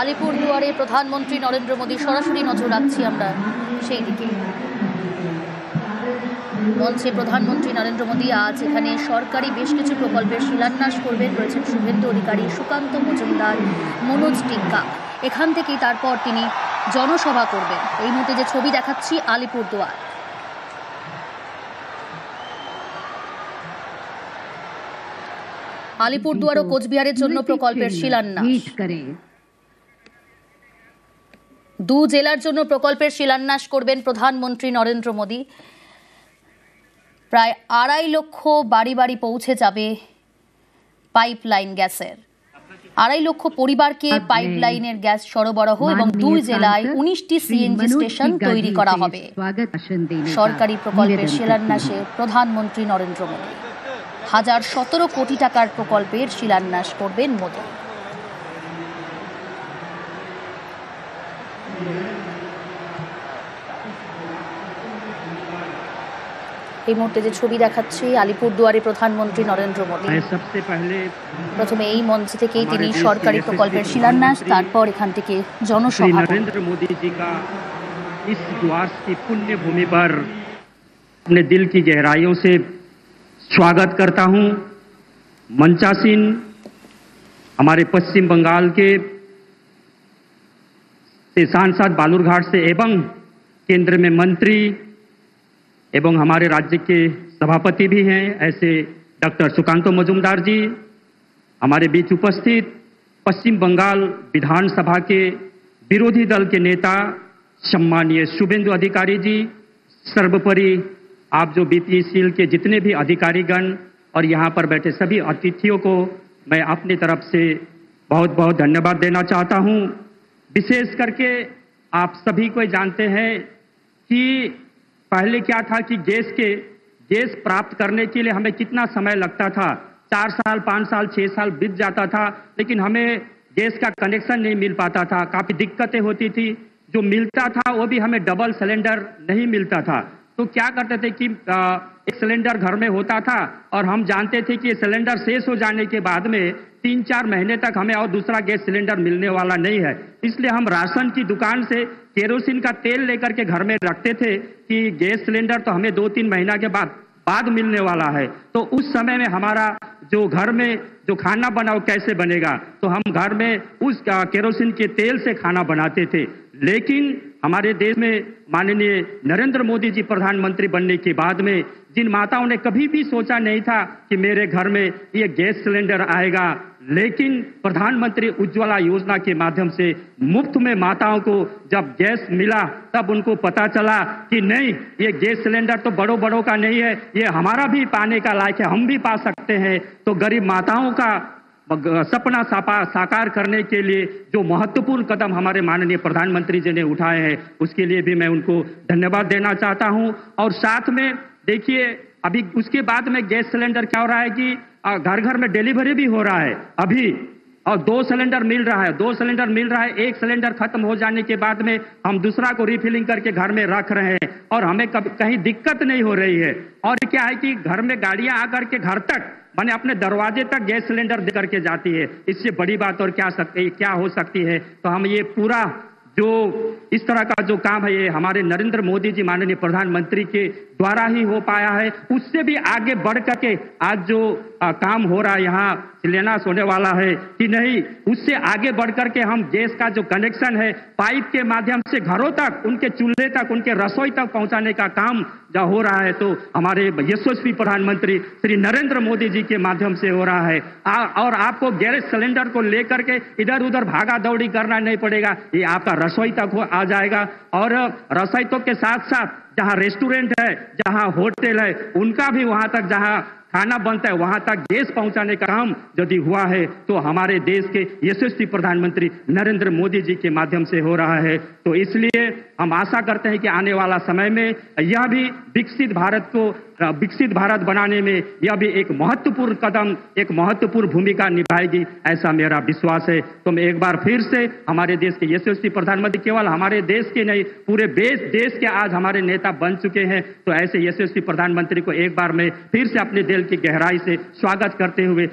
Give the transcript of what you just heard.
আলিপুরদুয়ারে প্রধানমন্ত্রী নরেন্দ্র মোদী সরাসরি নজর রাখছি আমরা সেই দিকে। মঞ্চে প্রধানমন্ত্রী নরেন্দ্র মোদী আজ এখানে সরকারি বেশ কিছু প্রকল্পের শিলান্যাস করবেন। রয়েছেন শুভেন্দু অধিকারী, সুকান্ত মজুমদার, মনোজ টিক্কা। এখান থেকেই তারপর তিনি জনসভা করবেন। এই মুহূর্তে যে ছবি দেখাচ্ছি আলিপুরদুয়ার। আলিপুরদুয়ার ও কোচবিহারের জন্য প্রকল্পের শিলান্যাস। দু জেলার জন্য প্রকল্পের শিলান্যাস করবেন প্রধানমন্ত্রী নরেন্দ্র মোদী। প্রায় 2.5 লক্ষ বাড়ি বাড়ি পৌঁছে যাবে পাইপলাইন গ্যাসের। 2.5 লক্ষ পরিবারকে পাইপলাইনের গ্যাস সরবরাহ এবং 2 জেলায় 19টি সিএনজি স্টেশন তৈরি করা হবে। সরকারি প্রকল্পের শিলান্যাসে প্রধানমন্ত্রী নরেন্দ্র মোদী 1,017 কোটি টাকার প্রকল্পের শিলান্যাস করবেন মোদী। এই মুহূর্তে যে ছবি দেখাচ্ছি আলিপুরদুয়ারে প্রধানমন্ত্রী নরেন্দ্র মোদী। প্রথমে এই মঞ্চ থেকেই তিনি সরকারি প্রকল্পের শিলান্যাস, তারপর এখান থেকে জনসভা। नरेंद्र मोदी जी का इस द्वार की पुण्य भूमि पर अपने दिल की गहराइयों से स्वागत करता हूं। मंचासीन हमारे पश्चिम बंगाल के सांसद बालूरघाट से एवं केंद्र में मंत्री एवं हमारे राज्य के सभापति भी हैं ऐसे डॉक्टर सुकांत मजूमदार जी, हमारे बीच उपस्थित पश्चिम बंगाल विधानसभा के विरोधी दल के नेता सम्मानीय शुभेंदु अधिकारी जी, सर्वोपरि आप जो बीपीसीएल के जितने भी अधिकारीगण और यहाँ पर बैठे सभी अतिथियों को मैं अपनी तरफ से बहुत बहुत धन्यवाद देना चाहता हूँ। विशेष करके आप सभी को जानते हैं कि पहले क्या था कि गैस प्राप्त करने के लिए हमें कितना समय लगता था। 4 साल 5 साल 6 साल बीत जाता था, लेकिन हमें गैस का कनेक्शन नहीं मिल पाता था। काफी दिक्कतें होती थी। जो मिलता था वो भी हमें डबल सिलेंडर नहीं मिलता था। तो क्या करते थे कि एक सिलेंडर घर में होता था और हम जानते थे कि सिलेंडर शेष हो जाने के बाद में 3-4 महीने तक हमें और दूसरा गैस सिलेंडर मिलने वाला नहीं है। इसलिए हम राशन की दुकान से केरोसिन का तेल लेकर के घर में रखते थे कि गैस सिलेंडर तो हमें 2-3 महीना के बाद मिलने वाला है। तो उस समय में हमारा जो घर में जो खाना बनाओ कैसे बनेगा, तो हम घर में उस केरोसिन के तेल से खाना बनाते थे। लेकिन हमारे देश में माननीय नरेंद्र मोदी जी प्रधानमंत्री बनने के बाद में जिन माताओं ने कभी भी सोचा नहीं था कि मेरे घर में ये गैस सिलेंडर आएगा, लेकिन प्रधानमंत्री उज्ज्वला योजना के माध्यम से मुफ्त में माताओं को जब गैस मिला तब उनको पता चला कि नहीं, ये गैस सिलेंडर तो बड़ों का नहीं है, ये हमारा भी पाने का लायक है, हम भी पा सकते हैं। तो गरीब माताओं का सपना साकार करने के लिए जो महत्वपूर्ण कदम हमारे माननीय प्रधानमंत्री जी ने उठाए हैं, उसके लिए भी मैं उनको धन्यवाद देना चाहता हूं। और साथ में देखिए, अभी उसके बाद में गैस सिलेंडर क्या हो रहा है कि घर घर में डिलीवरी भी हो रहा है अभी, और 2 सिलेंडर मिल रहा है। 2 सिलेंडर मिल रहा है। एक सिलेंडर खत्म हो जाने के बाद में हम दूसरा को रिफिलिंग करके घर में रख रहे हैं और हमें कहीं दिक्कत नहीं हो रही है। और क्या है कि घर में गाड़ियां आकर के घर तक माने अपने दरवाजे तक गैस सिलेंडर दे करके जाती है। इससे बड़ी बात और क्या हो सकती है। तो हम ये पूरा जो इस तरह का जो काम है, ये हमारे नरेंद्र मोदी जी माननीय प्रधानमंत्री के द्वारा ही हो पाया है। उससे भी आगे बढ़ करके आज जो काम हो रहा है, यहाँ शिलान्यास होने वाला है कि नहीं, उससे आगे बढ़ करके हम गैस का जो कनेक्शन है पाइप के माध्यम से घरों तक, उनके चूल्हे तक, उनके रसोई तक पहुंचाने का काम जो हो रहा है, तो हमारे यशस्वी प्रधानमंत्री श्री नरेंद्र मोदी जी के माध्यम से हो रहा है। और आपको गैस सिलेंडर को लेकर के इधर उधर भागा दौड़ी करना नहीं पड़ेगा। ये आपका रसोई तक आ जाएगा। और रसोई तक के साथ साथ जहां रेस्टोरेंट है, जहां होटल है, उनका भी वहां तक जहां खाना बनता है वहां तक गैस पहुंचाने का काम यदि हुआ है तो हमारे देश के यशस्वी प्रधानमंत्री नरेंद्र मोदी जी के माध्यम से हो रहा है। तो इसलिए हम आशा करते हैं कि आने वाला समय में यह भी विकसित भारत बनाने में यह भी एक महत्वपूर्ण कदम, एक महत्वपूर्ण भूमिका निभाएगी, ऐसा मेरा विश्वास है। तो मैं एक बार फिर से हमारे देश के यशस्वी प्रधानमंत्री, केवल हमारे देश के नहीं पूरे देश के आज हमारे नेता बन चुके हैं, तो ऐसे यशस्वी प्रधानमंत्री को एक बार मैं फिर से अपने दिल की गहराई से स्वागत करते हुए